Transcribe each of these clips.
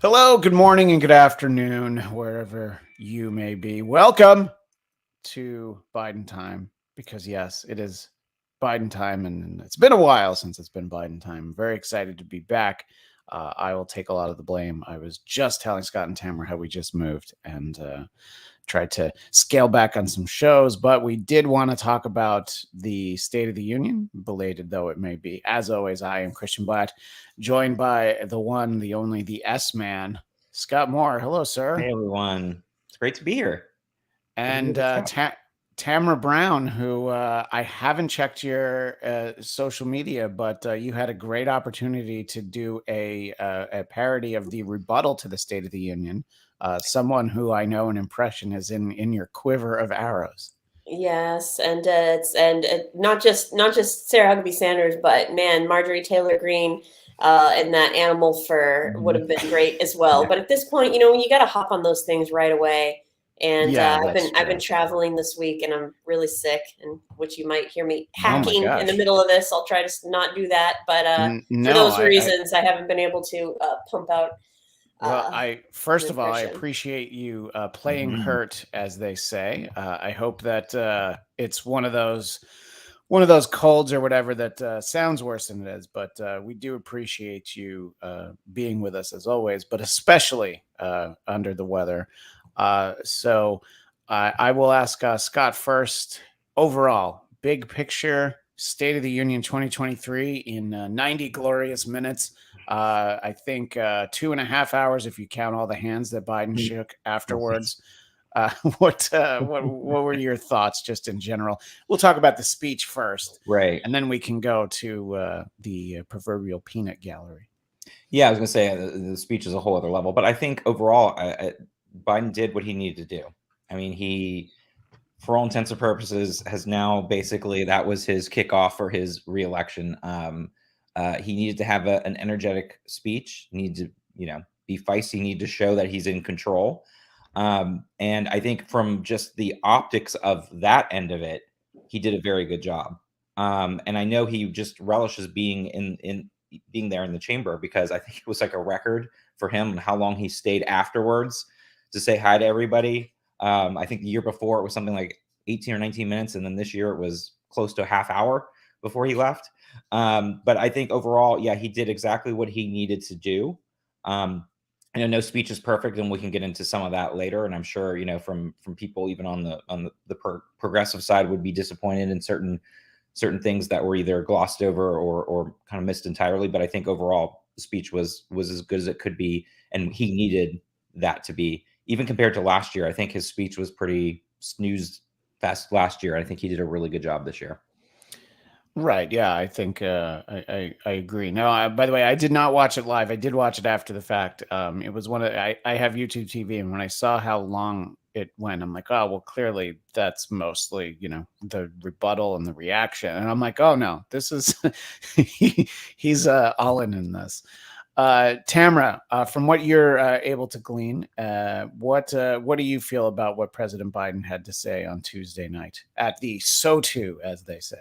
Hello, good morning, and good afternoon, wherever you may be. Welcome to Biden time, because yes, it is Biden time, and it's been a while since it's been Biden time. I'm very excited to be back. I will take a lot of the blame. I was just telling Scott and Tamara how we just moved and tried to scale back on some shows, but we did want to talk about the State of the Union, belated though it may be. As always, I am Christian Bladt, joined by the one, the only, the S man, Scott Moore. Hello, sir. Hey everyone, it's great to be here. Good to be And with Scott. Tamra Brown, who I haven't checked your social media, but you had a great opportunity to do a parody of the rebuttal to the State of the Union. Someone who I know an impression is in your quiver of arrows. Yes, and not just Sarah Huckabee Sanders, but man, Marjorie Taylor Greene, and that animal fur would have been great as well. Yeah, But at this point, you got to hop on those things right away. And Yeah, I've that's been true. traveling this week, and I'm really sick, and which you might hear me Oh my hacking in the gosh. middle of this. I'll try to not do that, but for No, those reasons, I haven't been able to pump out well, uh, I an first of all, I impression. appreciate you playing Mhm. hurt, as they say. I hope that it's one of those colds or whatever that sounds worse than it is. But we do appreciate you being with us as always, but especially under the weather. So I will ask Scott first. Overall, big picture, State of the Union 2023 in 90 glorious minutes. I think 2.5 hours if you count all the hands that Biden shook Right. afterwards. What were your thoughts just in general? We'll talk about the speech first, Right. and then we can go to the proverbial peanut gallery. Yeah, I was gonna say the speech is a whole other level, but I think overall, Biden did what he needed to do. I mean, he, for all intents and purposes, has now basically that was his kickoff for his reelection. He needed to have an energetic speech. Needed to, be feisty. Need to show that he's in control. And I think from just the optics of that end of it, he did a very good job. And I know he just relishes being in being there in the chamber because I think it was like a record for him and how long he stayed afterwards to say hi to everybody. I think the year before it was something like 18 or 19 minutes, and then this year it was close to a half hour before he left. But I think overall, yeah, he did exactly what he needed to do. Um, I know no speech is perfect, and we can get into some of that later. And I'm sure from people even on the progressive side would be disappointed in certain things that were either glossed over or kind of missed entirely. But I think overall the speech was as good as it could be, and he needed that to be even compared to last year. I think his speech was pretty snooze fest last year. I think he did a really good job this year. Right. Yeah, I think I agree. No, by the way, I did not watch it live. I did watch it after the fact. It was I have YouTube TV, and when I saw how long it went, I'm like, oh well, clearly that's mostly the rebuttal and the reaction, and I'm like, oh no, this is he's all in this. Tamra, from what you're able to glean, what do you feel about what President Biden had to say on Tuesday night at the SOTU, as they say?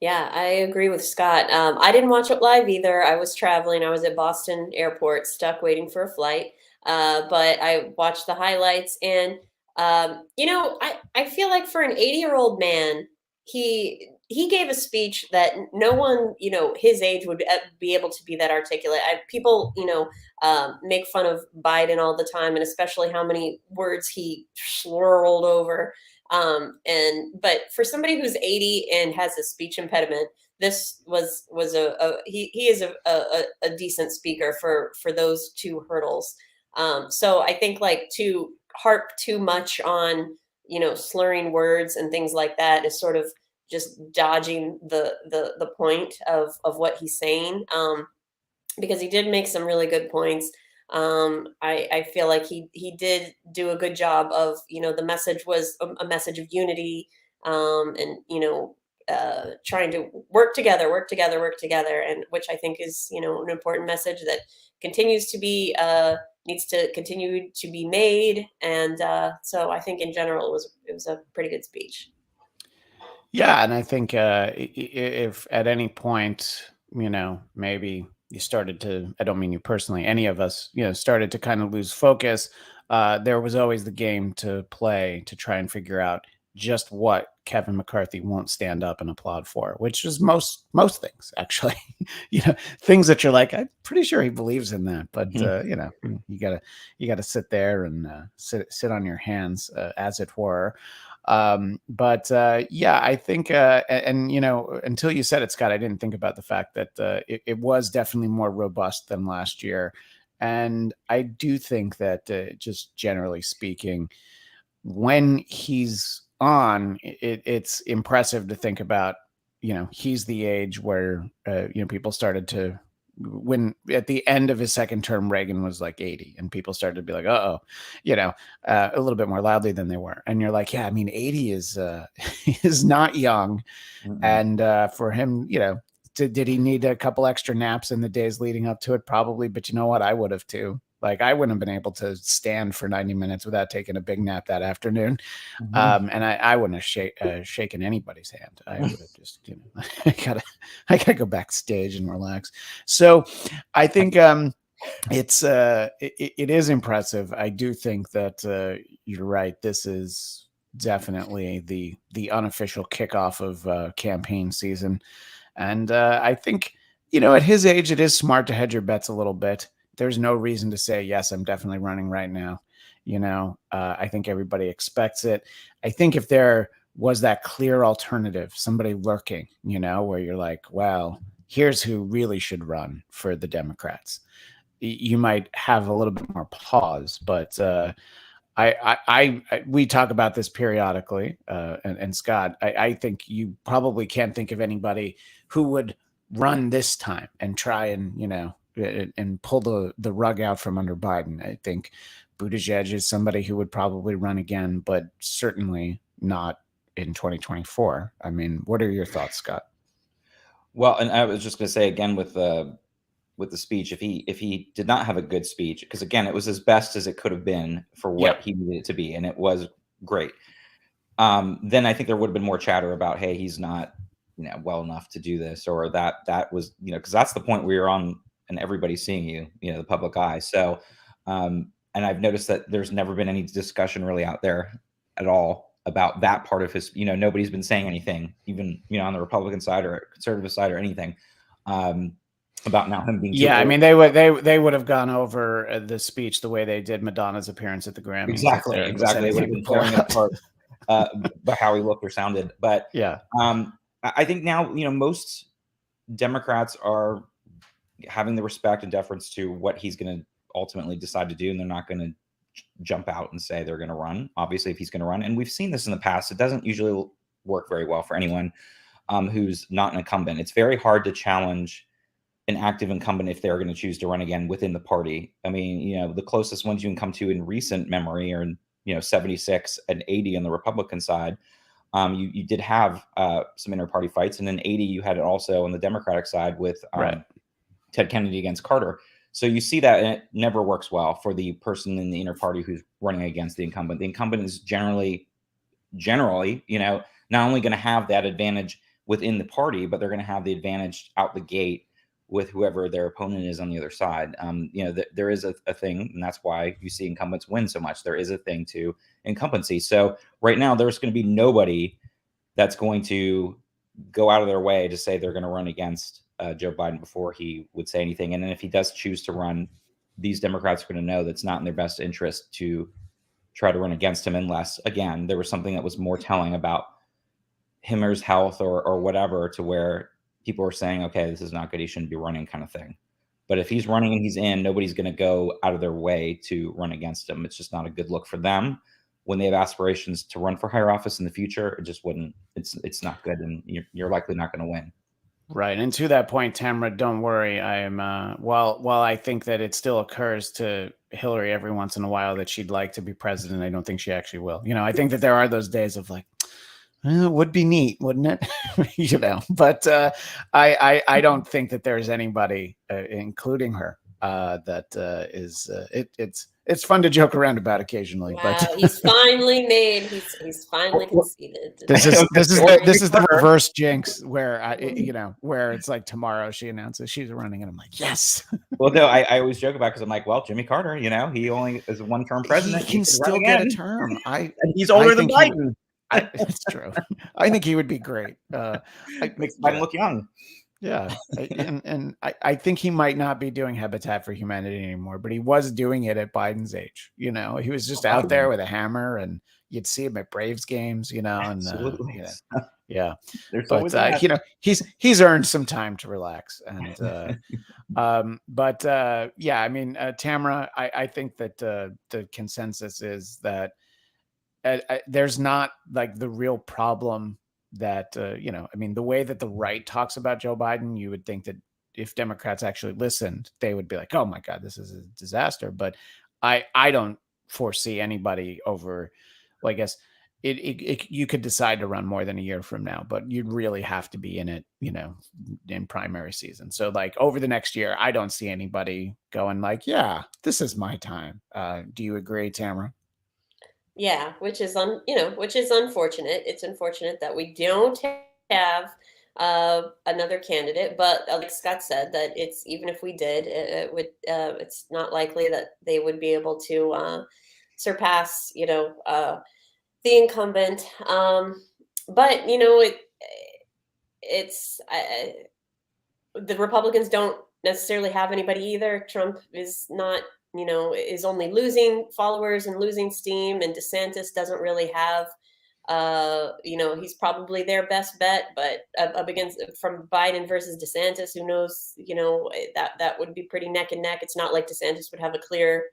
Yeah, I agree with Scott. I didn't watch it live either. I was traveling. I was at Boston Airport, stuck waiting for a flight. But I watched the highlights, and I feel like for an 80-year-old man, he gave a speech that no one his age would be able to be that articulate. People make fun of Biden all the time, and especially how many words he swirled over. But for somebody who's 80 and has a speech impediment, this was he is a decent speaker for those two hurdles. So I think like to harp too much on slurring words and things like that is sort of just dodging the point of what he's saying. Because he did make some really good points. I feel like he did do a good job of the message was a message of unity, and trying to work together, work together, and which I think is an important message that continues to be needs to continue to be made. And so I think in general it was a pretty good speech. Yeah, and I think if at any point, maybe you started to, I don't mean you personally, any of us, started to kind of lose focus, there was always the game to play to try and figure out just what Kevin McCarthy won't stand up and applaud for, which is most things, actually. Things that you're like, I'm pretty sure he believes in that, but you gotta sit there and sit on your hands, as it were. I think, until you said it, Scott, I didn't think about the fact that it was definitely more robust than last year. And I do think that, just generally speaking, when he's on, it's impressive to think about, he's the age where, people started to, when at the end of his second term, Reagan was like 80 and people started to be like, a little bit more loudly than they were. And you're like, yeah, I mean, 80 is, is not young. Mm-mm. And for him, did he need a couple extra naps in the days leading up to it? Probably. But you know what? I would have too. Like, I wouldn't have been able to stand for 90 minutes without taking a big nap that afternoon. Mm-hmm. And I wouldn't have shaken anybody's hand. I would have just, I gotta go backstage and relax. So I think it is impressive. I do think that you're right. This is definitely the unofficial kickoff of campaign season. And I think, at his age, it is smart to hedge your bets a little bit. There's no reason to say, yes, I'm definitely running right now. I think everybody expects it. I think if there was that clear alternative, somebody lurking, where you're like, well, here's who really should run for the Democrats, you might have a little bit more pause. But we talk about this periodically, and Scott, I think you probably can't think of anybody who would run this time and try and, and pull the rug out from under Biden. I think Buttigieg is somebody who would probably run again, but certainly not in 2024. I mean, what are your thoughts, Scott? Well, and I was just going to say again with the speech, if he did not have a good speech, because again, it was as best as it could have been for what he needed it to be, and it was great. Then I think there would have been more chatter about, hey, he's not, well enough to do this, or that was, because that's the point where you're on and everybody's seeing you, the public eye. So, and I've noticed that there's never been any discussion really out there at all about that part of his, nobody's been saying anything, even, on the Republican side or conservative side or anything, about now him being too old. I mean, they would have gone over the speech the way they did Madonna's appearance at the Grammys. Exactly. They would have been tearing it apart by how he looked or sounded. But yeah, I think now, most Democrats are having the respect and deference to what he's going to ultimately decide to do, and they're not going to jump out and say they're going to run. Obviously, if he's going to run, and we've seen this in the past, it doesn't usually work very well for anyone who's not an incumbent. It's very hard to challenge an active incumbent if they're going to choose to run again within the party. I mean, the closest ones you can come to in recent memory are, 76 and 80 on the Republican side. You did have some inter-party fights, and in 80 you had it also on the Democratic side with Ted Kennedy against Carter. So you see that, and it never works well for the person in the inter-party who's running against the incumbent. The incumbent is generally, not only going to have that advantage within the party, but they're going to have the advantage out the gate with whoever their opponent is on the other side. There is a thing, and that's why you see incumbents win so much. There is a thing to incumbency. So right now, there's going to be nobody that's going to go out of their way to say they're going to run against Joe Biden before he would say anything. And then if he does choose to run, these Democrats are going to know that's not in their best interest to try to run against him, unless, again, there was something that was more telling about him or his health or whatever, to where people are saying, okay, this is not good, he shouldn't be running, kind of thing. But if he's running and he's in, nobody's going to go out of their way to run against him. It's just not a good look for them when they have aspirations to run for higher office in the future. It just wouldn't, it's not good, and you're likely not going to win. Right. And to that point, Tamra, don't worry. I am, while I think that it still occurs to Hillary every once in a while that she'd like to be president, I don't think she actually will. I think that there are those days of like, it would be neat, wouldn't it? But I don't think that there's anybody, including her, it's fun to joke around about occasionally. Wow, But he's finally made. He's finally conceded. this is the reverse jinx where where it's like tomorrow she announces she's running, and I'm like, yes. Well, no, I always joke about because I'm like, well, Jimmy Carter, he only is a one-term president. He can still get a term. And he's older than Biden. It's true. I think he would be great. Makes Biden look young. Yeah, and I think he might not be doing Habitat for Humanity anymore, but he was doing it at Biden's age. He was just out there with a hammer, and you'd see him at Braves games. And Absolutely. yeah. There's but always that. he's earned some time to relax, and yeah, I mean, Tamra, I think that the consensus is that there's not like the real problem that I mean, the way that the right talks about Joe Biden, you would think that if Democrats actually listened, they would be like, oh my God, this is a disaster. But I don't foresee anybody over, well, I guess you could decide to run more than a year from now, but you'd really have to be in it, in primary season. So like over the next year, I don't see anybody going like, yeah, this is my time. Do you agree, Tamara? Yeah, which is unfortunate. It's unfortunate that we don't have another candidate, but like Scott said, that it's even if we did, it's not likely that they would be able to surpass the incumbent. But it's the Republicans don't necessarily have anybody either. Trump is not, is only losing followers and losing steam, and DeSantis doesn't really have, he's probably their best bet, but up against from Biden versus DeSantis, who knows, that would be pretty neck and neck. It's not like DeSantis would have a clear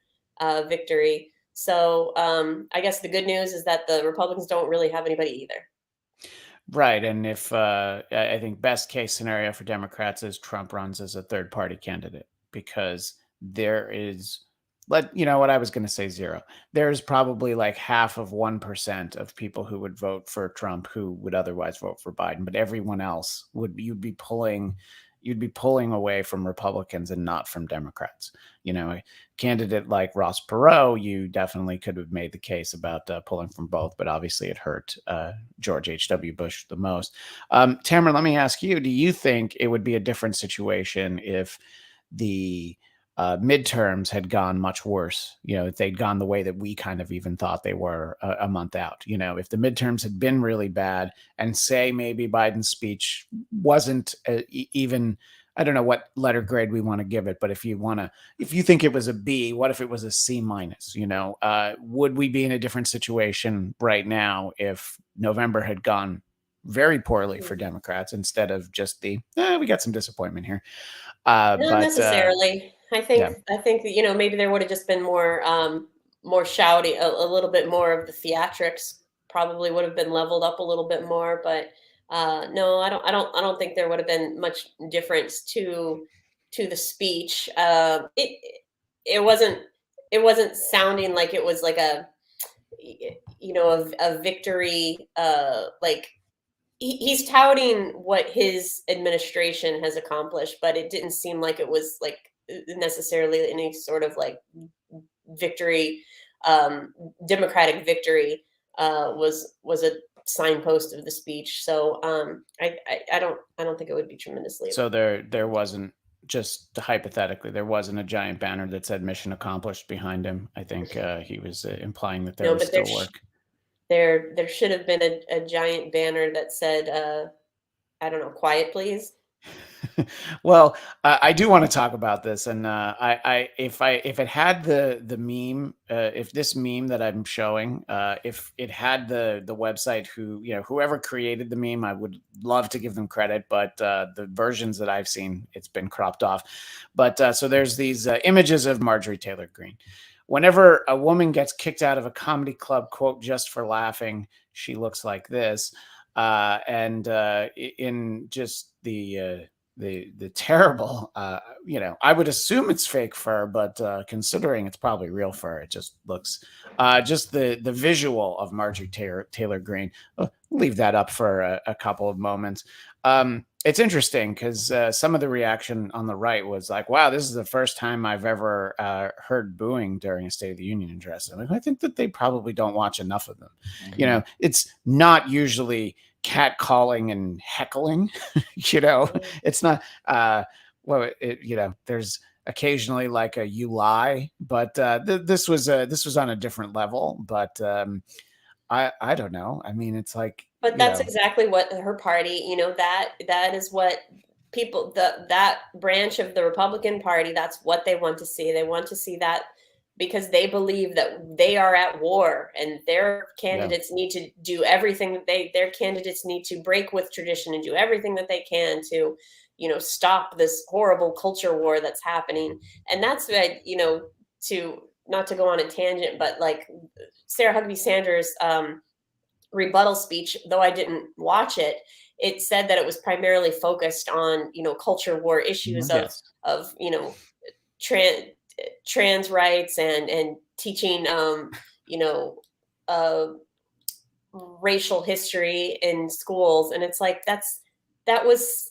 victory. So I guess the good news is that the Republicans don't really have anybody either. Right. And if I think best case scenario for Democrats is Trump runs as a third party candidate, because there is, what I was going to say, zero. There's probably like 0.5% of people who would vote for Trump who would otherwise vote for Biden, but everyone else you'd be pulling away from Republicans and not from Democrats. A candidate like Ross Perot, you definitely could have made the case about pulling from both, but obviously it hurt George H.W. Bush the most. Tamara, let me ask you, do you think it would be a different situation if the midterms had gone much worse, if they'd gone the way that we kind of even thought they were a month out, if the midterms had been really bad, and say maybe Biden's speech wasn't even, I don't know what letter grade we want to give it, but if you think it was a B, what if it was a C minus? Would we be in a different situation right now if November had gone very poorly for Democrats instead of just we got some disappointment here? Not necessarily. I think that, maybe there would have just been more shouty, a little bit more of the theatrics probably would have been leveled up a little bit more. But no, I don't think there would have been much difference to the speech. It wasn't sounding like it was like a victory. Like he's touting what his administration has accomplished, but it didn't seem like it was like necessarily any sort of like victory, democratic victory was a signpost of the speech. So I don't think it would be tremendously. So there wasn't, just hypothetically, there wasn't a giant banner that said "Mission Accomplished" behind him. I think he was implying that there was still work. There should have been a giant banner that said, I don't know, "Quiet, please." Well, I do want to talk about this, and if it had the meme, if this meme that I'm showing, if it had the website whoever created the meme, I would love to give them credit, but the versions that I've seen, it's been cropped off. But so there's these images of Marjorie Taylor Greene. Whenever a woman gets kicked out of a comedy club, quote, just for laughing, she looks like this. And in just the the terrible, I would assume it's fake fur, but considering it's probably real fur, it just looks, just the visual of Marjorie Taylor Greene. Leave that up for a couple of moments. It's interesting because some of the reaction on the right was like, wow, this is the first time I've ever heard booing during a State of the Union address. And I think that they probably don't watch enough of them. Mm-hmm. It's not usually catcalling and heckling. It's not there's occasionally like a you lie, but this was on a different level. But I don't know. I mean, it's like, but that's exactly what her party, that is what people, that branch of the Republican Party, that's what they want to see. They want to see that because they believe that they are at war and their candidates need to do everything that their candidates need to break with tradition and do everything that they can to, stop this horrible culture war that's happening. And that's what, to not to go on a tangent, but like Sarah Huckabee Sanders' rebuttal speech, though I didn't watch it, it said that it was primarily focused on, culture war issues of trans rights and teaching, racial history in schools. And it's like, that was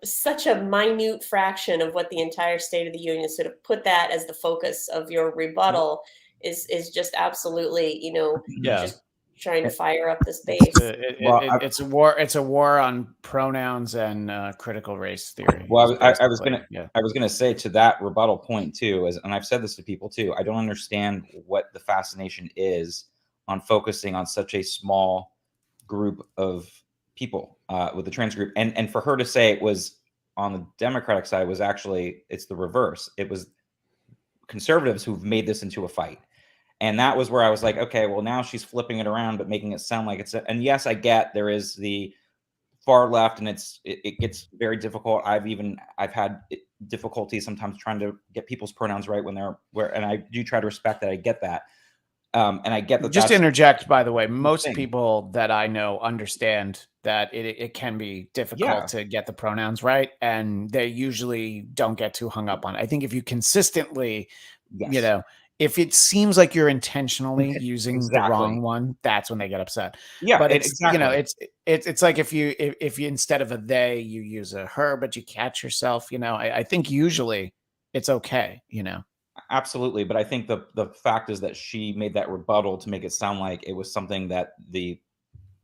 such a minute fraction of what the entire State of the Union, sort of put that as the focus of your rebuttal is just absolutely, just trying to fire up this base. It's a war. It's a war on pronouns and critical race theory. Well, I was gonna say to that rebuttal point too, and I've said this to people too. I don't understand what the fascination is on focusing on such a small group of people with the trans group, and for her to say it was on the Democratic side was actually, it's the reverse. It was conservatives who've made this into a fight. And that was where I was like, okay, well, now she's flipping it around, but making it sound like it's and yes, I get there is the far left and it gets very difficult. I've had difficulty sometimes trying to get people's pronouns right and I do try to respect that. I get that. And I get that. Just to interject, by the way, most people that I know understand that it can be difficult to get the pronouns right. And they usually don't get too hung up on it. I think if you consistently, if it seems like you're intentionally using the wrong one, that's when they get upset. Yeah, but it's it's like if you instead of a they, you use a her, but you catch yourself. I think usually it's okay. Absolutely, but I think the fact is that she made that rebuttal to make it sound like it was something that the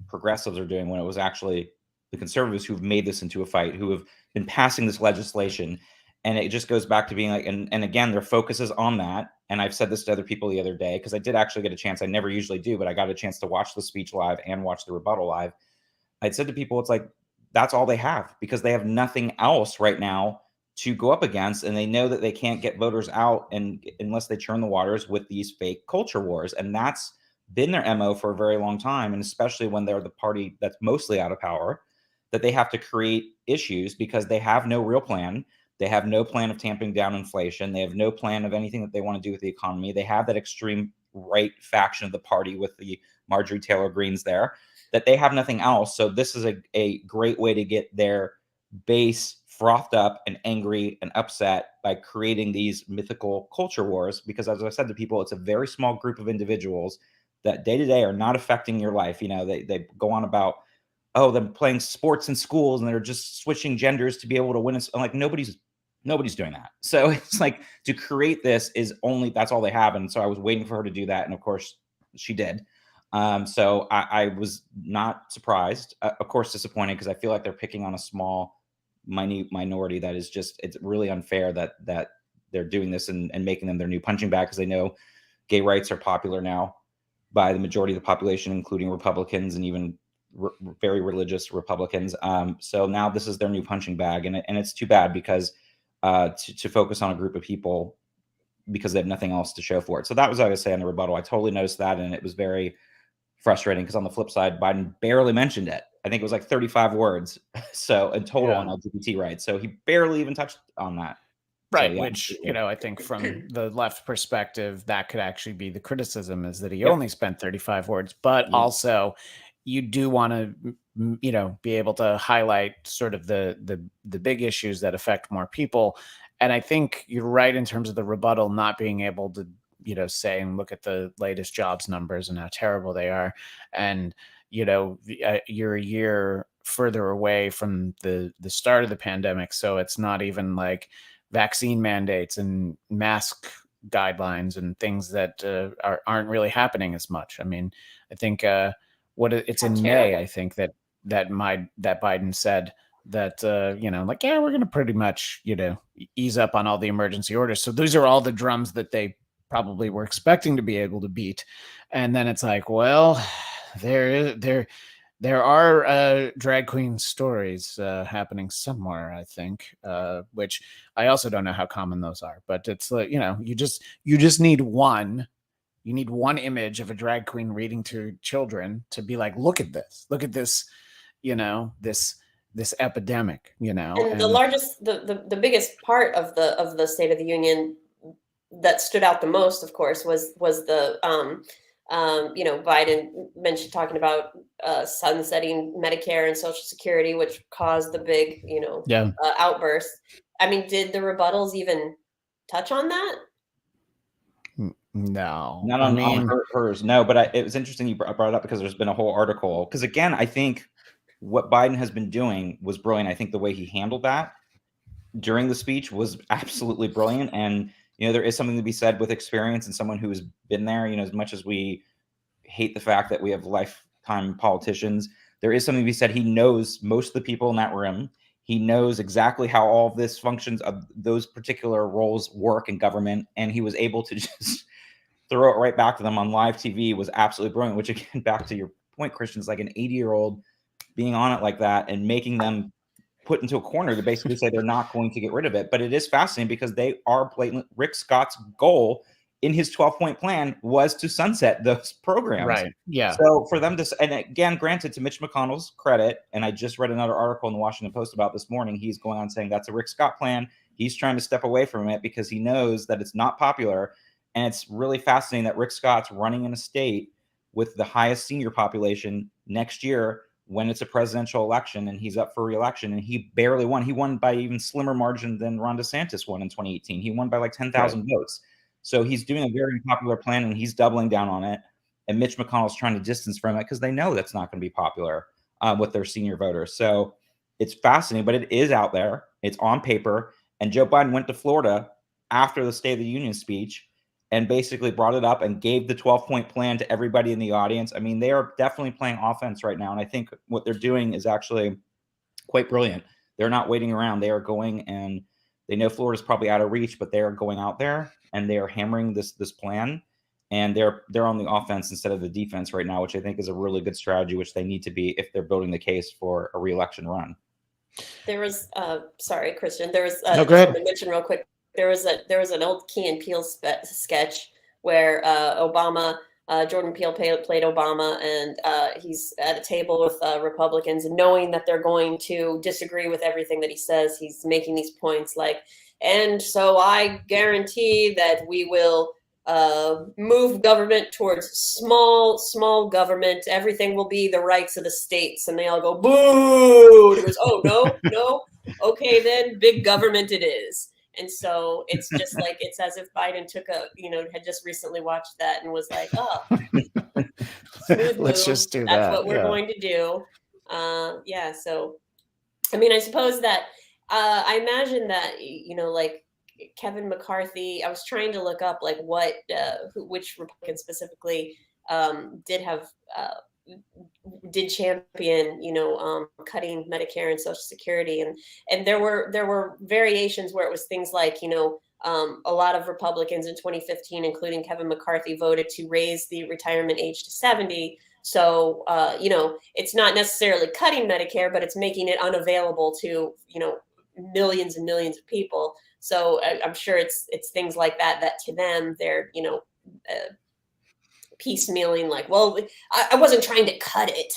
progressives are doing when it was actually the conservatives who've made this into a fight, who have been passing this legislation. And it just goes back to being like, and again, their focus is on that. And I've said this to other people the other day, because I did actually get a chance. I never usually do, but I got a chance to watch the speech live and watch the rebuttal live. I'd said to people, it's like, that's all they have, because they have nothing else right now to go up against. And they know that they can't get voters out unless they churn the waters with these fake culture wars. And that's been their MO for a very long time. And especially when they're the party that's mostly out of power, that they have to create issues because they have no real plan. They have no plan of tamping down inflation. They have no plan of anything that they want to do with the economy. They have that extreme right faction of the party with the Marjorie Taylor Greenes there, that they have nothing else. So this is a great way to get their base frothed up and angry and upset by creating these mythical culture wars. Because as I said to people, it's a very small group of individuals that day to day are not affecting your life. They go on about, oh, them playing sports in schools and they're just switching genders to be able to win. I'm like, nobody's doing that. So it's like, to create this that's all they have. And so I was waiting for her to do that. And of course she did. So I was not surprised, of course, disappointed, because I feel like they're picking on a small, minute minority that is it's really unfair that they're doing this and making them their new punching bag, because they know gay rights are popular now by the majority of the population, including Republicans and even very religious Republicans. So now this is their new punching bag. And it's too bad, because to focus on a group of people because they have nothing else to show for it. So that was what I was saying in the rebuttal. I totally noticed that, and it was very frustrating, because on the flip side, Biden barely mentioned it. I think it was like 35 words so in total on LGBT rights. So he barely even touched on that. Right, so, which, I think from the left perspective, that could actually be the criticism, is that he only spent 35 words, but also you do want to be able to highlight sort of the big issues that affect more people. And I think you're right in terms of the rebuttal not being able to, say and look at the latest jobs numbers and how terrible they are. And, you're a year further away from the start of the pandemic. So it's not even like vaccine mandates and mask guidelines and things that aren't really happening as much. I mean, I think it's in May, I think that Biden said that like, yeah, we're going to pretty much ease up on all the emergency orders. So those are all the drums that they probably were expecting to be able to beat. And then it's like, well, there are drag queen stories happening somewhere, I think, which I also don't know how common those are. But it's like, you just need one. You need one image of a drag queen reading to children to be like, look at this, this epidemic, And the largest, the biggest part of the State of the Union that stood out the most, of course, was the Biden mentioned talking about sunsetting Medicare and Social Security, which caused the big outburst. I mean, did the rebuttals even touch on that? No, not on hers. No, but it was interesting you brought it up because there's been a whole article. Because again, I think what Biden has been doing was brilliant. I think the way he handled that during the speech was absolutely brilliant. And there is something to be said with experience and someone who's been there. As much as we hate the fact that we have lifetime politicians, there is something to be said. He knows most of the people in that room. He knows exactly how all of this functions of those particular roles work in government, and he was able to just throw it right back to them on live TV. Was absolutely brilliant. Which again, back to your point, Christian, is like an 80-year-old being on it like that and making them put into a corner to basically say they're not going to get rid of it. But it is fascinating because they are blatant. Rick Scott's goal in his 12-point plan was to sunset those programs. Right. Yeah. So for them to, and again, granted, to Mitch McConnell's credit, and I just read another article in the Washington Post about this morning, he's going on saying that's a Rick Scott plan. He's trying to step away from it because he knows that it's not popular. And it's really fascinating that Rick Scott's running in a state with the highest senior population next year when it's a presidential election and he's up for re-election, and he barely won. He won by even slimmer margin than Ron DeSantis won in 2018. He won by like 10,000 votes. So he's doing a very unpopular plan and he's doubling down on it. And Mitch McConnell's trying to distance from it because they know that's not going to be popular with their senior voters. So it's fascinating, but it is out there. It's on paper. And Joe Biden went to Florida after the State of the Union speech and basically brought it up and gave the 12-point plan to everybody in the audience. I mean, they are definitely playing offense right now. And I think what they're doing is actually quite brilliant. They're not waiting around. They are going, and they know Florida's probably out of reach, but they are going out there and they are hammering this plan. And they're on the offense instead of the defense right now, which I think is a really good strategy, which they need to be if they're building the case for a re-election run. There was, sorry, Christian, there was, no, go ahead. to mention real quick, there was an old Key and Peele sketch where Jordan Peele played Obama, and he's at a table with Republicans, and knowing that they're going to disagree with everything that he says, he's making these points like, and so I guarantee that we will move government towards small government. Everything will be the rights of the states. And they all go, boo. And he goes, oh, no. Okay, then big government it is. And so it's just like, it's as if Biden took had just recently watched that and was like, oh, smooth let's move. just do That's that. what we're going to do. So, I mean, I suppose that I imagine that, like Kevin McCarthy, I was trying to look up like which Republican specifically did champion, cutting Medicare and Social Security. And there were variations where it was things like, a lot of Republicans in 2015, including Kevin McCarthy, voted to raise the retirement age to 70. So, it's not necessarily cutting Medicare, but it's making it unavailable to, millions and millions of people. So I'm sure it's things like that to them, they're, piecemealing like, well, I wasn't trying to cut it.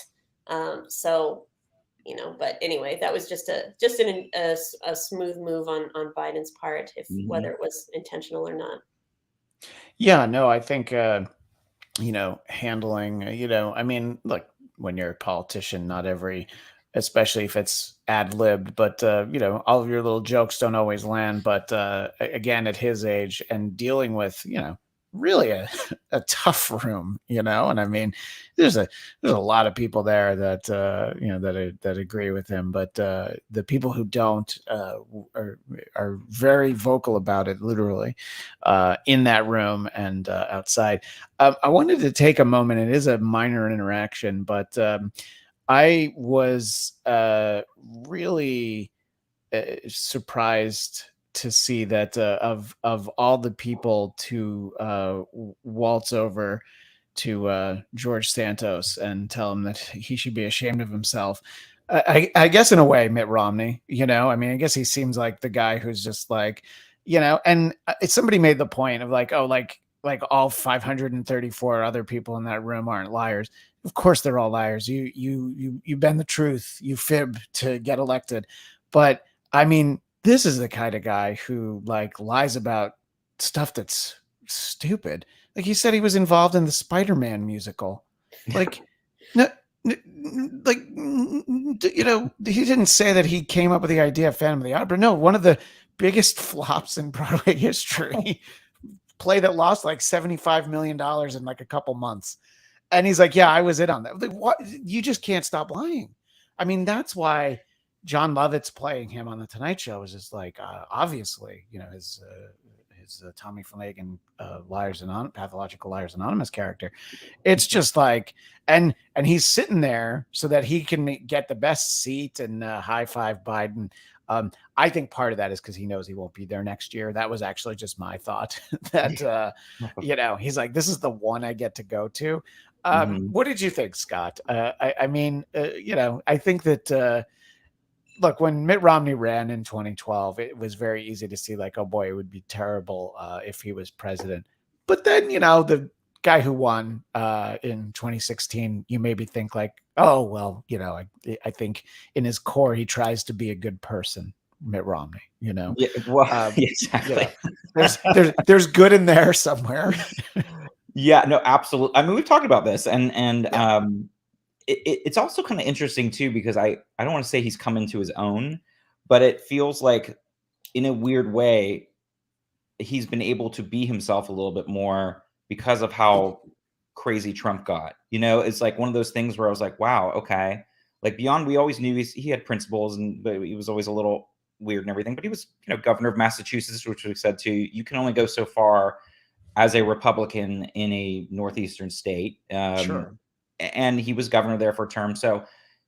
But anyway, that was just a smooth move on Biden's part, whether it was intentional or not. Yeah, no, I think, handling, I mean, look, when you're a politician, not every, especially if it's ad libbed, but all of your little jokes don't always land. But again, at his age and dealing with, really a tough room, and I mean, there's a lot of people there that that agree with him, but the people who don't are very vocal about it, literally, in that room and outside. I wanted to take a moment. It is a minor interaction, but I was really surprised to see that of all the people to waltz over to George Santos and tell him that he should be ashamed of himself. I guess in a way, Mitt Romney, I mean, I guess he seems like the guy who's just like, and somebody made the point of like, oh, like all 534 other people in that room aren't liars. Of course they're all liars. You bend the truth, you fib to get elected. But I mean, this is the kind of guy who like lies about stuff that's stupid. Like he said he was involved in the Spider-Man musical. Like, no, like, he didn't say that he came up with the idea of Phantom of the Opera. No, one of the biggest flops in Broadway history. Play that lost like $75 million in like a couple months. And he's like, yeah, I was in on that. Like, what? You just can't stop lying. I mean, that's why John Lovett's playing him on the Tonight Show is just like, obviously, his Tommy Flanagan Pathological Liars Anonymous character. It's just like, and he's sitting there so that he can get the best seat and high five Biden. I think part of that is because he knows he won't be there next year. That was actually just my thought that, he's like, this is the one I get to go to. What did you think, Scott? I mean, I think that, look, when Mitt Romney ran in 2012, it was very easy to see like, oh boy, it would be terrible if he was president. But then, the guy who won in 2016, you maybe think like, oh, well, I think in his core, he tries to be a good person, Mitt Romney, Yeah, well, exactly. There's good in there somewhere. Yeah, no, absolutely. I mean, we've talked about this and it's also kind of interesting too, because I don't want to say he's come into his own, but it feels like in a weird way, he's been able to be himself a little bit more because of how crazy Trump got. It's like one of those things where I was like, wow, okay. Like beyond, we always knew he had principles, but he was always a little weird and everything. But he was, governor of Massachusetts, which we said too, you can only go so far as a Republican in a northeastern state. Sure. And he was governor there for a term. So,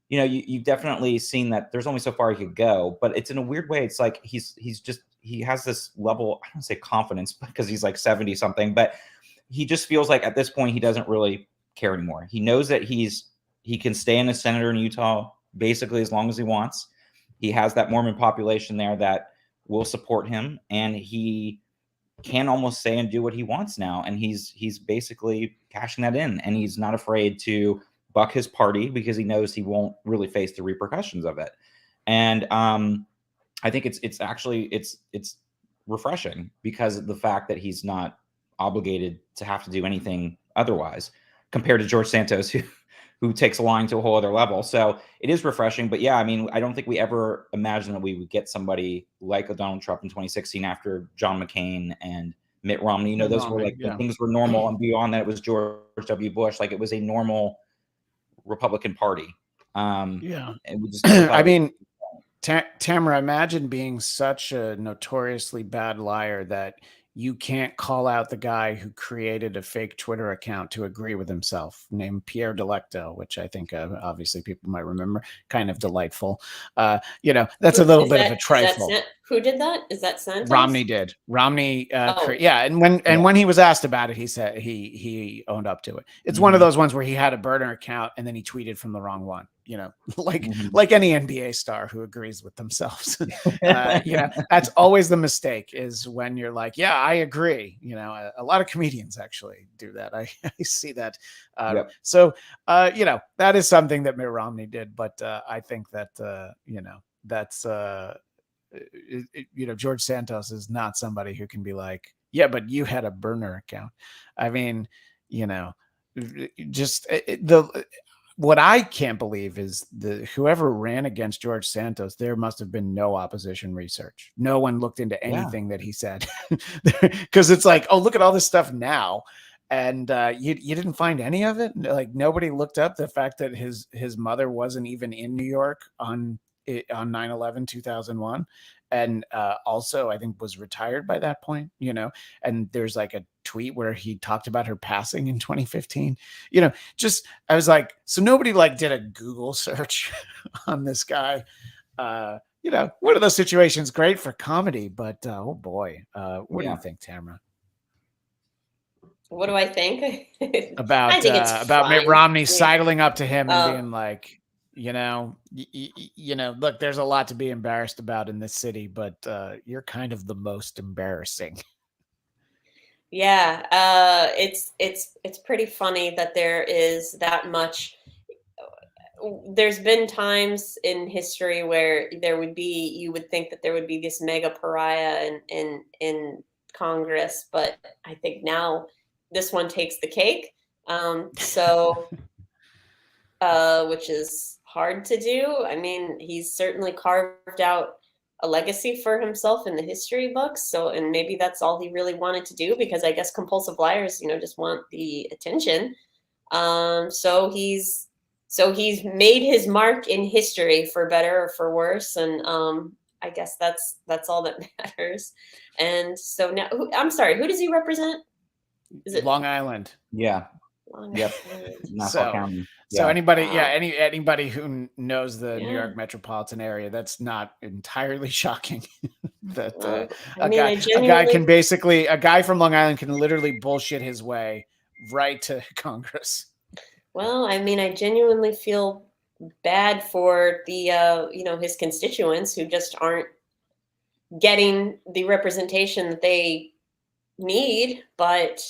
you've definitely seen that there's only so far he could go. But it's in a weird way. It's like he has this level, I don't say confidence because he's like 70 something, but he just feels like at this point he doesn't really care anymore. He knows that he can stay in a senator in Utah basically as long as he wants. He has that Mormon population there that will support him, and he can almost say and do what he wants now. And he's basically cashing that in, and he's not afraid to buck his party because he knows he won't really face the repercussions of it. And I think it's actually refreshing because of the fact that he's not obligated to have to do anything otherwise compared to George Santos, who takes lying to a whole other level. So it is refreshing. But yeah, I mean, I don't think we ever imagined that we would get somebody like a Donald Trump in 2016 after John McCain and Mitt Romney. Those were like when things were normal, and beyond that, it was George W. Bush. Like it was a normal Republican Party. And we just I mean, Tamra, imagine being such a notoriously bad liar that you can't call out the guy who created a fake Twitter account to agree with himself, named Pierre Delecto, which I think obviously people might remember. Kind of delightful. That's a little bit of a trifle. Who did that? Is that Santos? Romney did. Romney, and when he was asked about it, he said he owned up to it. It's one of those ones where he had a burner account and then he tweeted from the wrong one. Like any NBA star who agrees with themselves. That's always the mistake, is when you're like, yeah, I agree. A lot of comedians actually do that. I see that. So that is something that Mitt Romney did, but I think that that's George Santos is not somebody who can be like, yeah, but you had a burner account. I mean, what I can't believe is whoever ran against George Santos, there must have been no opposition research. No one looked into anything that he said, because it's like, oh, look at all this stuff now. And you didn't find any of it. Like, nobody looked up the fact that his mother wasn't even in New York on 9/11/2001, and also I think was retired by that point. And there's like a tweet where he talked about her passing in 2015. Just I was like, so nobody like did a Google search on this guy. One of those situations, great for comedy, but oh boy, what do you think, Tamra? What do I think? About I think it's about Mitt fine. Romney sidling up to him and being like, look, there's a lot to be embarrassed about in this city, but you're kind of the most embarrassing. Yeah, it's pretty funny that there is that much. There's been times in history where you would think that there would be this mega pariah in Congress, but I think now this one takes the cake. Which is hard to do. I mean, he's certainly carved out a legacy for himself in the history books. So, and maybe that's all he really wanted to do, because I guess compulsive liars, just want the attention. So he's made his mark in history, for better or for worse. And I guess that's all that matters. And so now, I'm sorry, who does he represent? Is it Long Island? Yeah. Yep. So, County. So anybody, anybody who knows the New York metropolitan area, that's not entirely shocking. That a guy from Long Island can literally bullshit his way right to Congress. Well, I mean, I genuinely feel bad for the his constituents who just aren't getting the representation that they need. But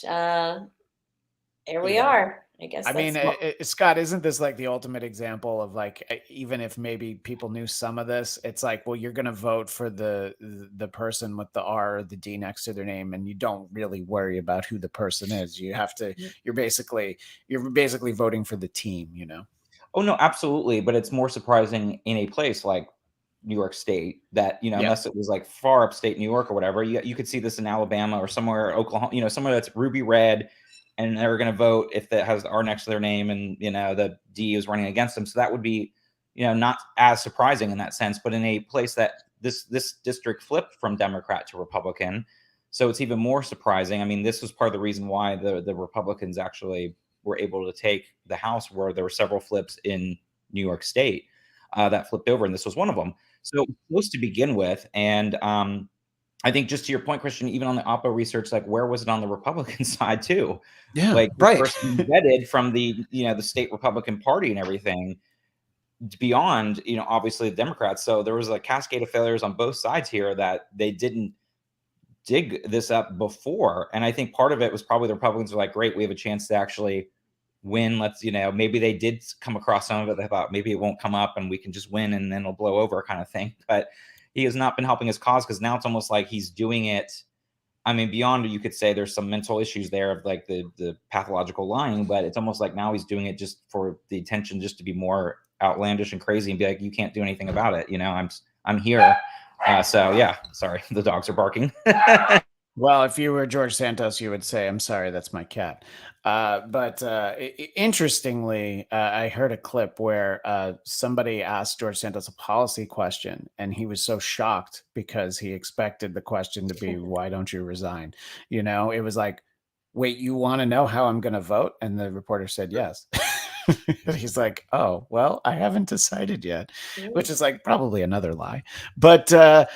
here we are. I guess. I mean, Scott, isn't this like the ultimate example of like, even if maybe people knew some of this, it's like, well, you're going to vote for the person with the R or the D next to their name, and you don't really worry about who the person is. You have to. You're basically voting for the team. Oh no, absolutely. But it's more surprising in a place like New York State that unless it was like far upstate New York or whatever, you could see this in Alabama or somewhere, Oklahoma. Somewhere that's ruby red. And they're going to vote if that has the R next to their name, and the D is running against them. So that would be, not as surprising in that sense. But in a place that this district flipped from Democrat to Republican, so it's even more surprising. I mean, this was part of the reason why the Republicans actually were able to take the House, where there were several flips in New York State that flipped over, and this was one of them. So it was close to begin with, and I think, just to your point, Christian, even on the Oppo research, like, where was it on the Republican side too? Yeah, like, right. Vetted from the the state Republican Party and everything, beyond obviously the Democrats. So there was a cascade of failures on both sides here that they didn't dig this up before. And I think part of it was probably the Republicans were like, great, we have a chance to actually win. Let's maybe they did come across some of it. They thought maybe it won't come up and we can just win and then it'll blow over, kind of thing. But he has not been helping his cause, because now it's almost like he's doing it. I mean, beyond, you could say there's some mental issues there of like the pathological lying, but it's almost like now he's doing it just for the attention, just to be more outlandish and crazy and be like, you can't do anything about it. I'm here. So yeah, sorry, the dogs are barking. Well, if you were George Santos, you would say, I'm sorry, that's my cat. But interestingly, I heard a clip where somebody asked George Santos a policy question, and he was so shocked because he expected the question to be, why don't you resign? It was like, wait, you want to know how I'm going to vote? And the reporter said, yes. He's like, oh, well, I haven't decided yet, which is like probably another lie. But, I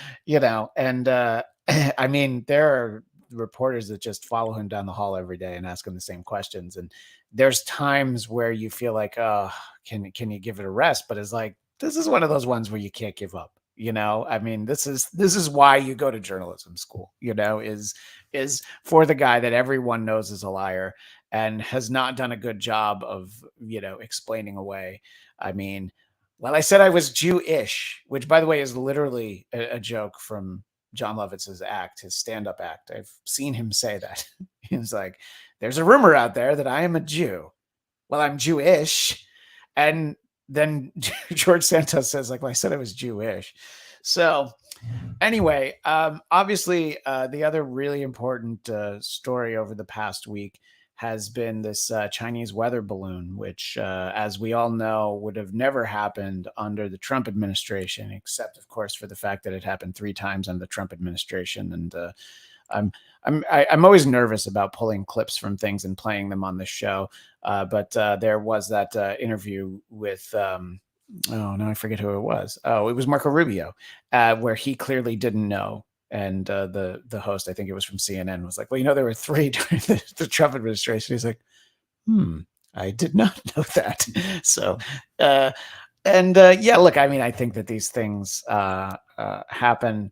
mean, there are reporters that just follow him down the hall every day and ask him the same questions. And there's times where you feel like, oh, can you give it a rest? But it's like, this is one of those ones where you can't give up. I mean, this is why you go to journalism school, is for the guy that everyone knows is a liar and has not done a good job of, explaining away. I mean, well, I said I was Jewish, which, by the way, is literally a joke from John Lovitz's act, his stand-up act. I've seen him say that. He's like, there's a rumor out there that I am a Jew. Well, I'm Jewish. And then George Santos says, like, well, I said I was Jewish. So anyway, obviously, the other really important story over the past week has been this Chinese weather balloon, which, as we all know, would have never happened under the Trump administration, except, of course, for the fact that it happened 3 times under the Trump administration. And I'm always nervous about pulling clips from things and playing them on this show. But there was that interview with. Oh, no, I forget who it was. Oh, it was Marco Rubio, where he clearly didn't know. And the host, I think it was from CNN, was like, well, there were 3 during the Trump administration. He's like, I did not know that. So, yeah, look, I mean, I think that these things happen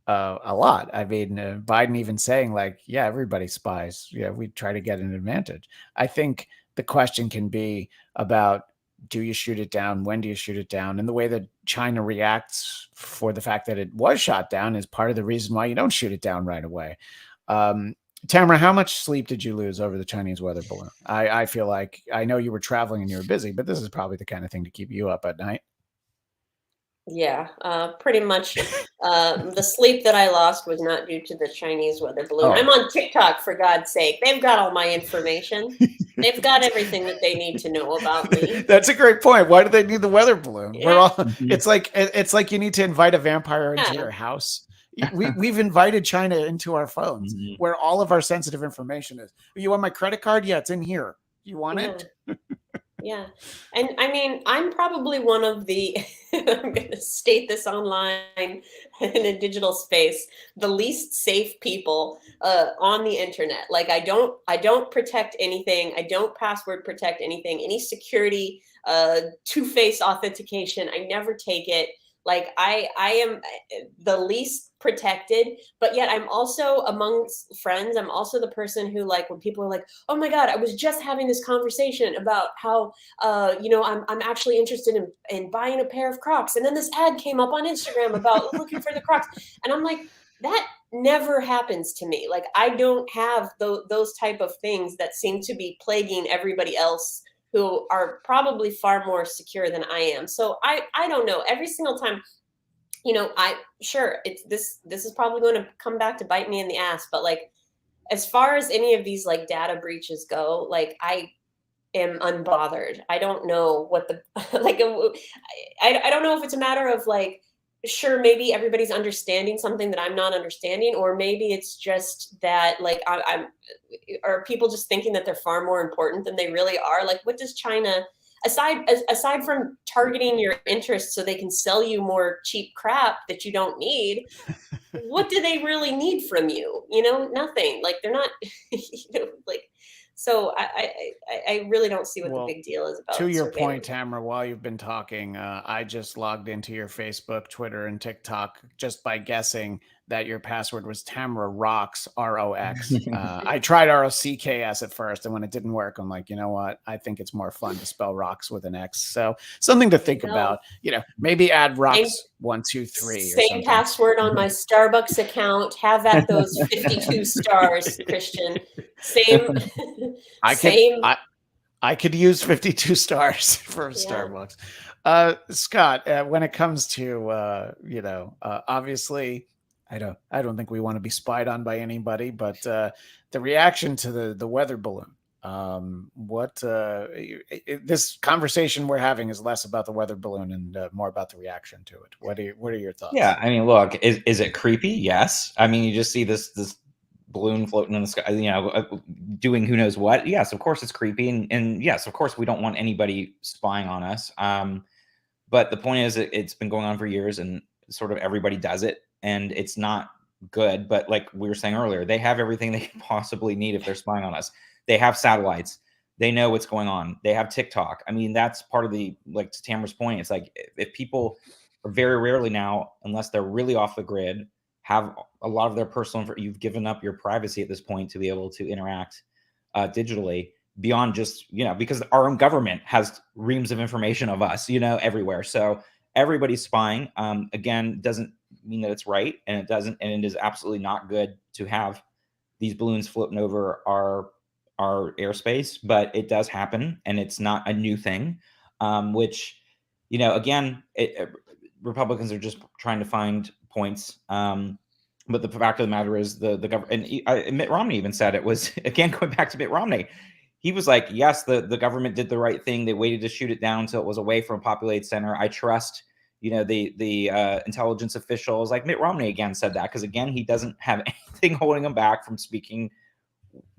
a lot. I mean, Biden even saying, like, yeah, everybody spies. Yeah, we try to get an advantage. I think the question can be about, do you shoot it down? When do you shoot it down? And the way that China reacts for the fact that it was shot down is part of the reason why you don't shoot it down right away. Tamara, how much sleep did you lose over the Chinese weather balloon? I feel like, I know you were traveling and you were busy, but this is probably the kind of thing to keep you up at night. Yeah, pretty much. The sleep that I lost was not due to the Chinese weather balloon. Oh. I'm on TikTok, for God's sake. They've got all my information. They've got everything that they need to know about me. That's a great point. Why do they need the weather balloon? Yeah. We're all. It's like you need to invite a vampire into your house. We've invited China into our phones, where all of our sensitive information is. You want my credit card? Yeah, it's in here. You want it? Yeah. And I mean, I'm probably one of the, I'm going to state this online in a digital space, the least safe people on the internet. Like, I don't protect anything. I don't password protect anything, any security, two-face authentication. I never take it. Like, I am the least protected, but yet I'm also, amongst friends, I'm also the person who, like, when people are like, oh my God, I was just having this conversation about how, I'm actually interested in buying a pair of Crocs. And then this ad came up on Instagram about looking for the Crocs. And I'm like, that never happens to me. Like, I don't have those type of things that seem to be plaguing everybody else who are probably far more secure than I am. So I don't know. Every single time, this is probably going to come back to bite me in the ass. But, like, as far as any of these, like, data breaches go, like, I am unbothered. I don't know what the like. I don't know if it's a matter of, like, sure, maybe everybody's understanding something that I'm not understanding, or maybe it's just that, like, are people just thinking that they're far more important than they really are? Like, what does China, aside from targeting your interests so they can sell you more cheap crap that you don't need, what do they really need from you? Nothing. Like, they're not, like. So I really don't see what the big deal is about. To your point, Tamara, while you've been talking, I just logged into your Facebook, Twitter, and TikTok just by guessing that your password was Tamara Rocks, ROX. I tried ROCKS at first, and when it didn't work, I'm like, you know what? I think it's more fun to spell rocks with an X. So something to think about. Maybe add rocks 1, 2, 3. Same password on my Starbucks account. Have at those 52 stars, Christian. Same. I could use 52 stars for Starbucks. Scott, when it comes to obviously, I don't think we want to be spied on by anybody, but the reaction to the weather balloon. This conversation we're having is less about the weather balloon and more about the reaction to it. What are your thoughts? Yeah, I mean, look, is it creepy? Yes. I mean, you just see this balloon floating in the sky, doing who knows what. Yes, of course it's creepy, and yes, of course we don't want anybody spying on us. But the point is, it's been going on for years, and sort of everybody does it, and it's not good. But like we were saying earlier, they have everything they can possibly need if they're spying on us. They have satellites. They know what's going on. They have TikTok. I mean, that's part of the, like, to Tamara's point, it's like, if people are very rarely now, unless they're really off the grid, have a lot of their personal you've given up your privacy at this point to be able to interact digitally beyond just, because our own government has reams of information of us, everywhere. So everybody's spying. Again, doesn't mean that it's right. And it is absolutely not good to have these balloons floating over our airspace, but it does happen, and it's not a new thing. which, again, Republicans are just trying to find points. But the fact of the matter is the government, and Mitt Romney even said it was, again, going back to Mitt Romney, he was like, yes, the government did the right thing. They waited to shoot it down until it was away from a populated center. I trust, the intelligence officials. Like Mitt Romney again said that, because again, he doesn't have anything holding him back from speaking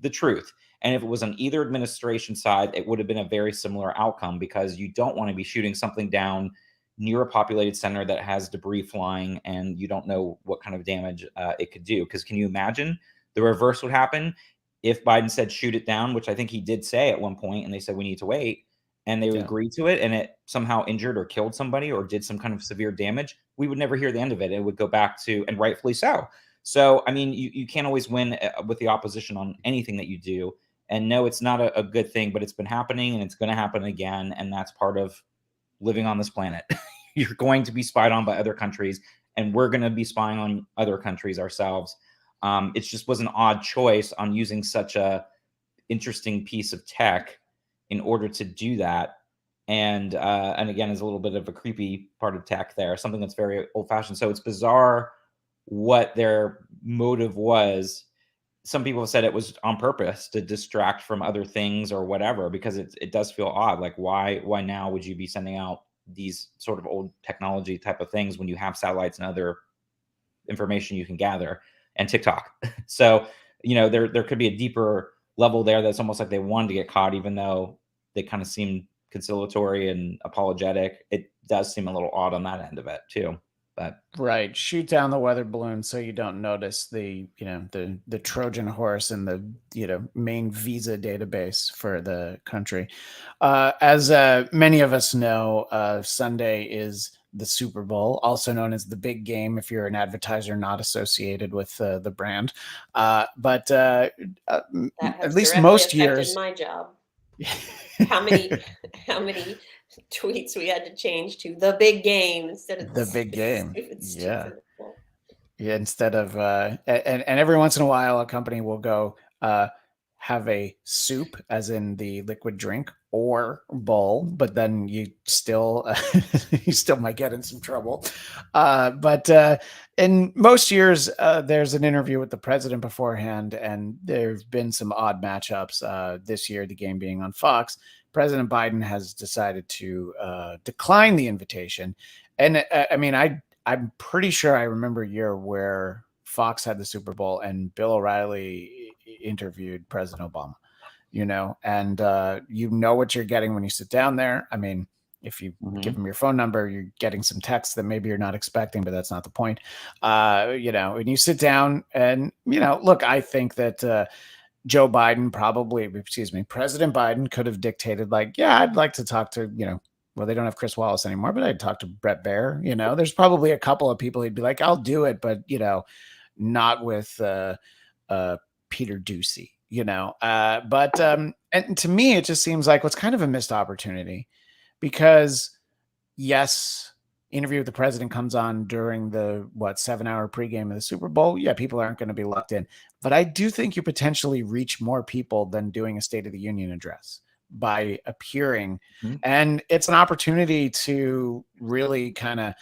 the truth. And if it was on either administration side, it would have been a very similar outcome, because you don't want to be shooting something down near a populated center that has debris flying and you don't know what kind of damage it could do. Because can you imagine the reverse would happen if Biden said shoot it down, which I think he did say at one point, and they said we need to wait, and they would agree to it, and it somehow injured or killed somebody or did some kind of severe damage, we would never hear the end of it. It would go back to, and rightfully so. So, I mean, you can't always win with the opposition on anything that you do. And no, it's not a good thing, but it's been happening and it's going to happen again. And that's part of living on this planet. You're going to be spied on by other countries, and we're going to be spying on other countries ourselves. It just was an odd choice on using such a interesting piece of tech in order to do that. And again, is a little bit of a creepy part of tech there, something that's very old fashioned. So it's bizarre what their motive was. Some people have said it was on purpose to distract from other things or whatever, because it does feel odd. Like why now would you be sending out these sort of old technology type of things when you have satellites and other information you can gather, and TikTok? So, there could be a deeper level there that's almost like they wanted to get caught, even though they kind of seem conciliatory and apologetic. It does seem a little odd on that end of it too. But right, shoot down the weather balloon so you don't notice the the Trojan horse in the main visa database for the country. As many of us know, Sunday is the Super Bowl, also known as the big game if you're an advertiser not associated with the brand. But That at has least directly most affected years, my job. How many tweets we had to change to the big game instead of the big game, stupid yeah. Super Bowl. Yeah, instead of and every once in a while a company will go have a soup, as in the liquid drink, or bowl, but then you still you still might get in some trouble. But in most years there's an interview with the president beforehand, and there've been some odd matchups. This year, the game being on Fox, President Biden has decided to decline the invitation. And I mean, I'm pretty sure I remember a year where Fox had the Super Bowl and Bill O'Reilly interviewed President Obama, and what you're getting when you sit down there. I mean, if you give them your phone number, you're getting some text that maybe you're not expecting, but that's not the point. When you sit down and, look, I think that President Biden could have dictated, like, yeah, I'd like to talk to, well, they don't have Chris Wallace anymore, but I'd talk to Brett Baer. There's probably a couple of people he'd be like, I'll do it, but not with Peter Ducey. And to me, it just seems like what's kind of a missed opportunity, because yes, Interview with the President comes on during the 7-hour pregame of the Super Bowl. Yeah, people aren't going to be locked in, but I do think you potentially reach more people than doing a State of the Union address by appearing. And it's an opportunity to really kind of,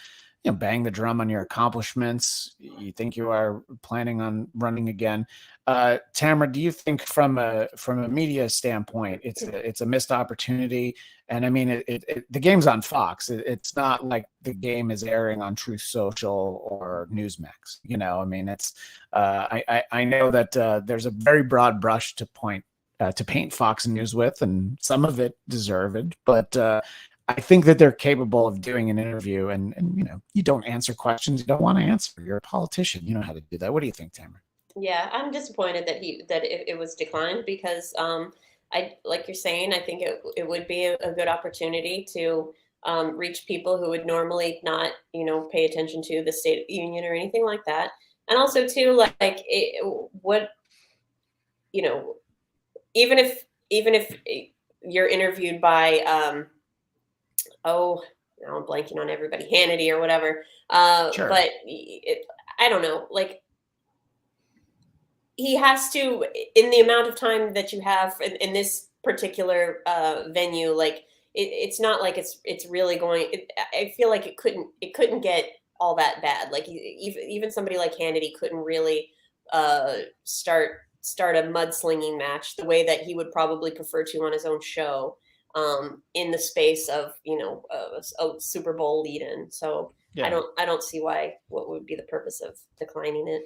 bang the drum on your accomplishments. You think you are planning on running again. Tamra, do you think from a media standpoint, it's a missed opportunity? And I mean, the game's on Fox. It's not like the game is airing on Truth Social or Newsmax. I mean, it's I know that there's a very broad brush to paint Fox News with, and some of it deserved, but I think that they're capable of doing an interview, and you don't answer questions you don't want to answer. You're a politician. You know how to do that. What do you think, Tamara? Yeah, I'm disappointed that it was declined, because I, like you're saying, I think it would be a good opportunity to reach people who would normally not, pay attention to the State of the Union or anything like that. And also too, even if you're interviewed by now I'm blanking on everybody, Hannity or whatever. Sure. But I don't know, like, he has to, in the amount of time that you have in this particular venue, like, it's not like it's really going. I feel like it couldn't get all that bad. Like even somebody like Hannity couldn't really start a mudslinging match the way that he would probably prefer to on his own show, in the space of a Super Bowl lead-in. So Yeah. I don't see what would be the purpose of declining it.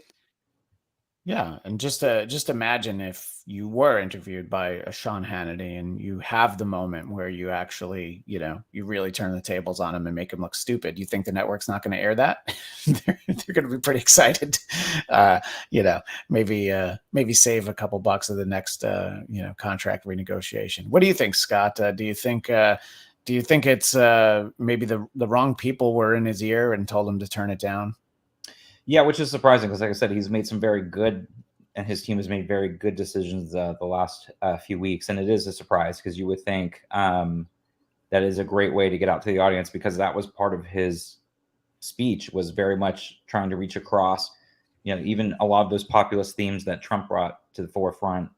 Yeah, and just imagine if you were interviewed by a Sean Hannity and you have the moment where you actually, you really turn the tables on him and make him look stupid. You think the network's not going to air that? they're going to be pretty excited. Maybe save a couple bucks of the next contract renegotiation. What do you think, Scott? Do you think it's maybe the wrong people were in his ear and told him to turn it down? Yeah, which is surprising because, like I said, he's made some very good, and his team has made very good decisions the last few weeks, and it is a surprise because you would think that is a great way to get out to the audience, because that was part of his speech, was very much trying to reach across, even a lot of those populist themes that Trump brought to the forefront.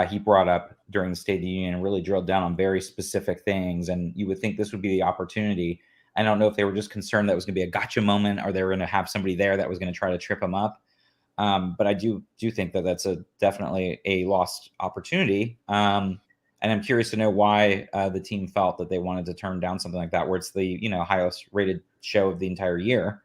He brought up during the State of the Union and really drilled down on very specific things, and you would think this would be the opportunity. I don't know if they were just concerned that it was going to be a gotcha moment, or they were going to have somebody there that was going to try to trip him up. But I do think that that's definitely a lost opportunity. And I'm curious to know why the team felt that they wanted to turn down something like that, where it's the highest rated show of the entire year.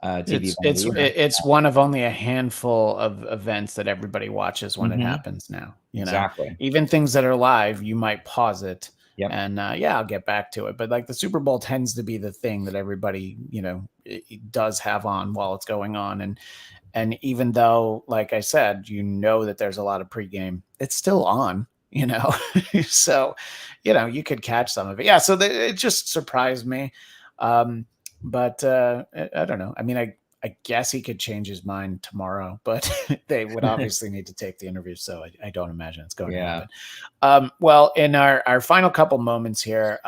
TV it's one of only a handful of events that everybody watches when it happens now. Exactly. Even things that are live, you might pause it. Yep. And I'll get back to it. But like the Super Bowl tends to be the thing that everybody, it does have on while it's going on. And even though, like I said, that there's a lot of pregame, it's still on, so, you could catch some of it. Yeah. So it just surprised me. But I don't know. I mean, I guess he could change his mind tomorrow, but they would obviously need to take the interview. So I don't imagine it's going to happen. Well, in our final couple moments here,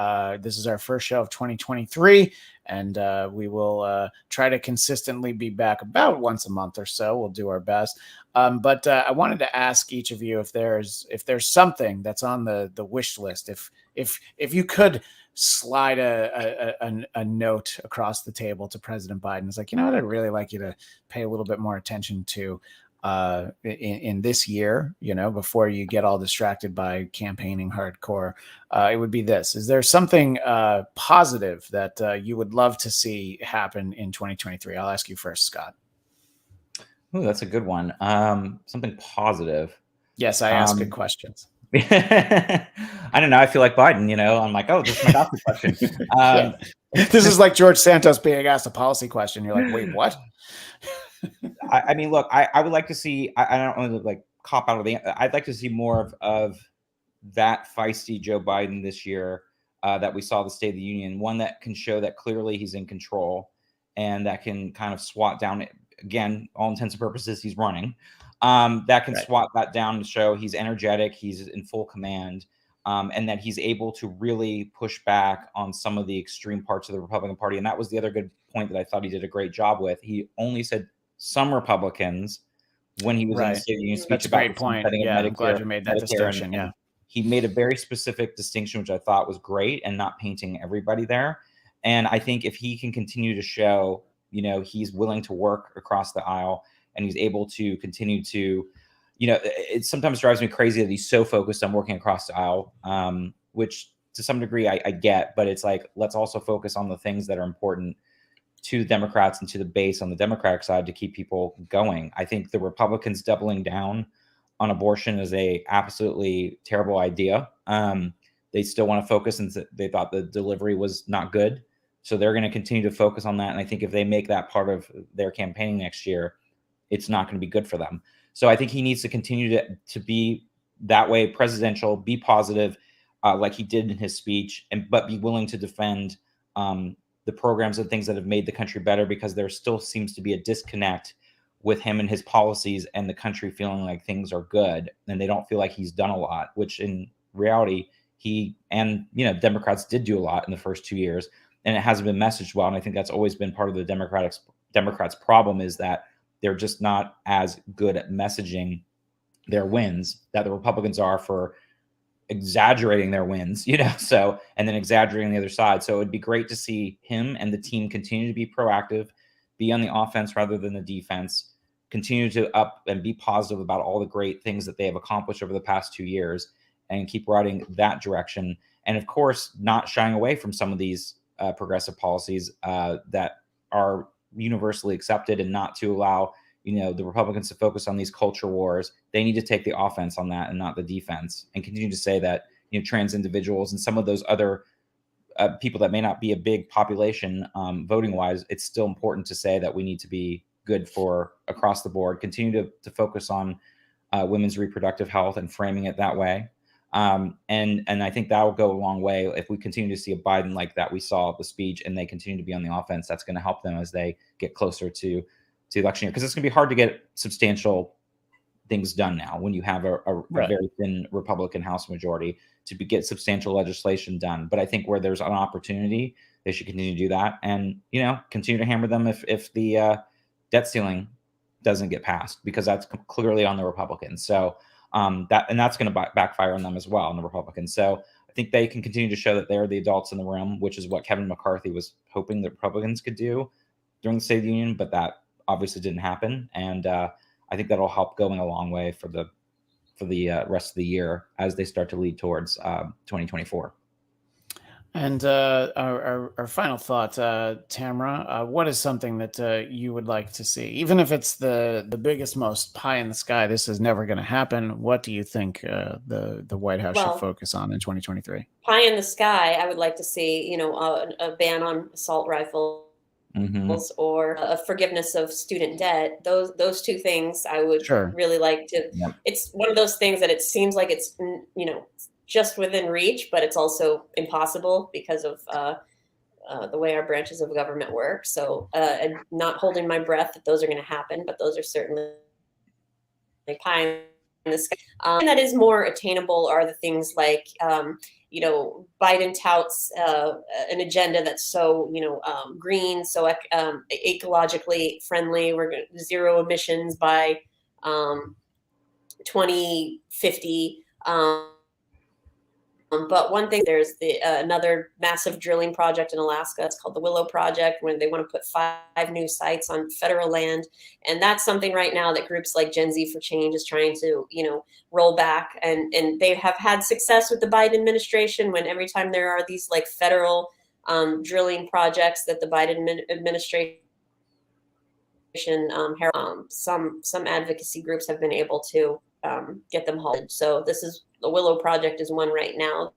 this is our first show of 2023, and we will try to consistently be back about once a month or so. We'll do our best. But I wanted to ask each of you if there's something that's on the wish list, if you could slide a note across the table to President Biden. It's like, what I'd really like you to pay a little bit more attention to in this year, before you get all distracted by campaigning hardcore. It would be this. Is there something positive that you would love to see happen in 2023? I'll ask you first, Scott. Oh, that's a good one. Something positive. Yes, I ask good questions. I don't know. I feel like Biden, I'm like, oh, this is my doctor question. This is like George Santos being asked a policy question. You're like, wait, what? I mean, look, I would like to see, I don't want to like cop out of I'd like to see more of that feisty Joe Biden this year that we saw the State of the Union, one that can show that clearly he's in control and that can kind of swat down, again, all intents and purposes, he's running. That can swat that down to show he's energetic, he's in full command, and that he's able to really push back on some of the extreme parts of the Republican Party. And that was the other good point that I thought he did a great job with. He only said some Republicans when he was in the State of the Union speech. That's a great point. Yeah, I'm glad you made that distinction. And he made a very specific distinction, which I thought was great, and not painting everybody there. And I think if he can continue to show, he's willing to work across the aisle, and he's able to continue to, it sometimes drives me crazy that he's so focused on working across the aisle, which to some degree I get, but it's like, let's also focus on the things that are important to the Democrats and to the base on the Democratic side to keep people going. I think the Republicans doubling down on abortion is a absolutely terrible idea. They still want to focus, and they thought the delivery was not good. So they're going to continue to focus on that. And I think if they make that part of their campaigning next year, it's not going to be good for them. So I think he needs to continue to be that way, presidential, be positive, like he did in his speech, but be willing to defend the programs and things that have made the country better, because there still seems to be a disconnect with him and his policies and the country feeling like things are good, and they don't feel like he's done a lot, which in reality, he and Democrats did do a lot in the first 2 years, and it hasn't been messaged well. And I think that's always been part of the Democrats' problem, is that they're just not as good at messaging their wins that the Republicans are for exaggerating their wins, so, and then exaggerating the other side. So it'd be great to see him and the team continue to be proactive, be on the offense rather than the defense, continue to up and be positive about all the great things that they have accomplished over the past 2 years and keep riding that direction. And of course, not shying away from some of these progressive policies that are universally accepted, and not to allow the Republicans to focus on these culture wars. They need to take the offense on that and not the defense, and continue to say that trans individuals and some of those other people that may not be a big population voting wise, it's still important to say that we need to be good for across the board. Continue to focus on women's reproductive health and framing it that way. And I think that will go a long way if we continue to see a Biden like that we saw the speech, and they continue to be on the offense. That's going to help them as they get closer to election year, because it's going to be hard to get substantial things done now when you have a very thin Republican House majority to get substantial legislation done. But I think where there's an opportunity, they should continue to do that, and continue to hammer them if the debt ceiling doesn't get passed, because that's clearly on the Republicans. So that's going to backfire on them as well, on the Republicans. So I think they can continue to show that they're the adults in the room, which is what Kevin McCarthy was hoping the Republicans could do during the State of the Union, but that obviously didn't happen. And I think that'll help going a long way for the rest of the year as they start to lead towards 2024. And our final thought, Tamra, what is something that you would like to see, even if it's the biggest, most pie in the sky, this is never going to happen? What do you think the White House should focus on in 2023? Pie in the sky, I would like to see, a ban on assault rifles. Or a forgiveness of student debt. Those two things I would really like to. Yep. It's one of those things that it seems like it's just within reach, but it's also impossible because of the way our branches of government work. So I'm not holding my breath that those are going to happen, but those are certainly pie in the sky. And that is more attainable are the things like Biden touts an agenda that's so green, so ecologically friendly. We're going to zero emissions by 2050. But one thing, there's another massive drilling project in Alaska. It's called the Willow Project, where they want to put 5 new sites on federal land. And that's something right now that groups like Gen Z for Change is trying to, roll back. And they have had success with the Biden administration when every time there are these like federal drilling projects that the Biden administration, some advocacy groups have been able to get them halted. So the Willow Project is one right now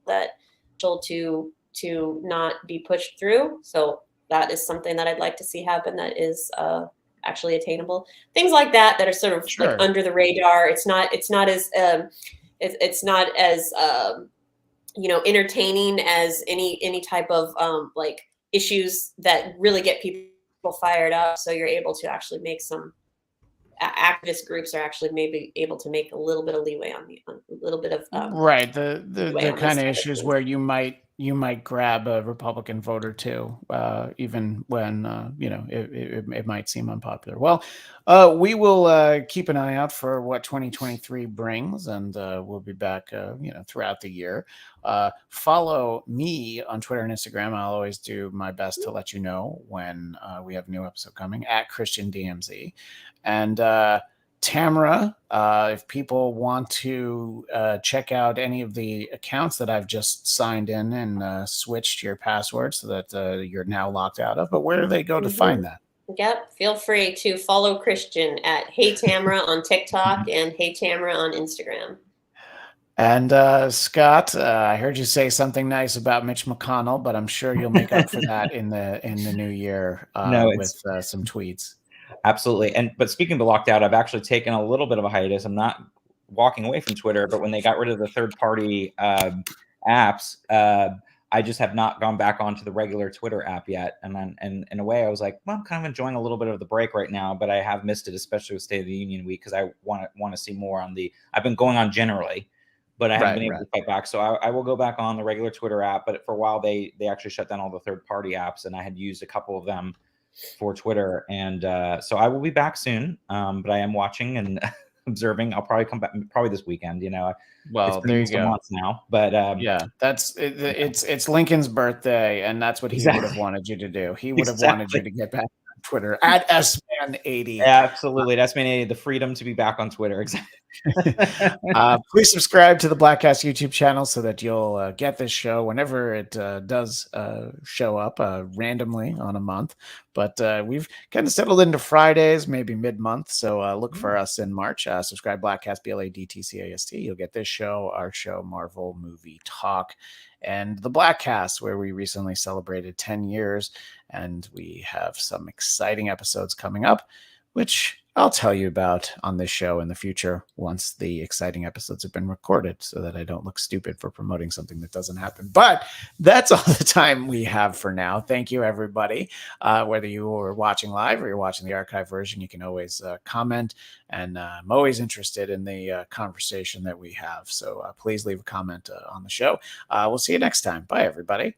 that to not be pushed through. So that is something that I'd like to see happen that is actually attainable. Things like that are sort of like under the radar. It's not as entertaining as any type of like issues that really get people fired up. So you're able to actually make some activist groups are actually maybe able to make a little bit of leeway on a little bit of the kind of issues where you might grab a Republican vote or two, even when it might seem unpopular. Well, we will keep an eye out for what 2023 brings, and we'll be back throughout the year. Follow me on Twitter and Instagram. I'll always do my best to let you know when we have a new episode coming, at Christian DMZ. And Tamra, if people want to check out any of the accounts that I've just signed in and switched your password so that you're now locked out of, but where do they go to find that? Yep. Feel free to follow Christian at Hey Tamra on TikTok and Hey Tamra on Instagram. And Scott, I heard you say something nice about Mitch McConnell, but I'm sure you'll make up for that in the new year with some tweets. Absolutely. But speaking of the locked out, I've actually taken a little bit of a hiatus. I'm not walking away from Twitter, but when they got rid of the third-party apps, I just have not gone back onto the regular Twitter app yet. And in a way, I was like, well, I'm kind of enjoying a little bit of the break right now, but I have missed it, especially with State of the Union week, because I want to see more on I've been going on generally, but I haven't been able to fight back. So I will go back on the regular Twitter app, but for a while they actually shut down all the third-party apps, and I had used a couple of them for Twitter. And so I will be back soon, but I am watching, and observing. I'll probably come back probably this weekend. You know, Well, it's been there you almost a go. month now, but Yeah, that's it, it's Lincoln's birthday, and that's what he would have Exactly. wanted you to do. He would have wanted you to get back on Twitter at sman80. Absolutely, that's made the freedom to be back on Twitter. Exactly. Please subscribe to the Blackcast YouTube channel so that you'll get this show whenever it does show up randomly on a month. But we've kind of settled into Fridays, maybe mid-month. So look for us in March. Subscribe, Blackcast, BLADTCAST. You'll get this show, our show, Marvel Movie Talk, and the Blackcast, where we recently celebrated 10 years. And we have some exciting episodes coming up, which I'll tell you about on this show in the future once the exciting episodes have been recorded so that I don't look stupid for promoting something that doesn't happen. But that's all the time we have for now. Thank you, everybody. Whether you are watching live or you're watching the archive version, you can always comment. And I'm always interested in the conversation that we have. So please leave a comment on the show. We'll see you next time. Bye, everybody.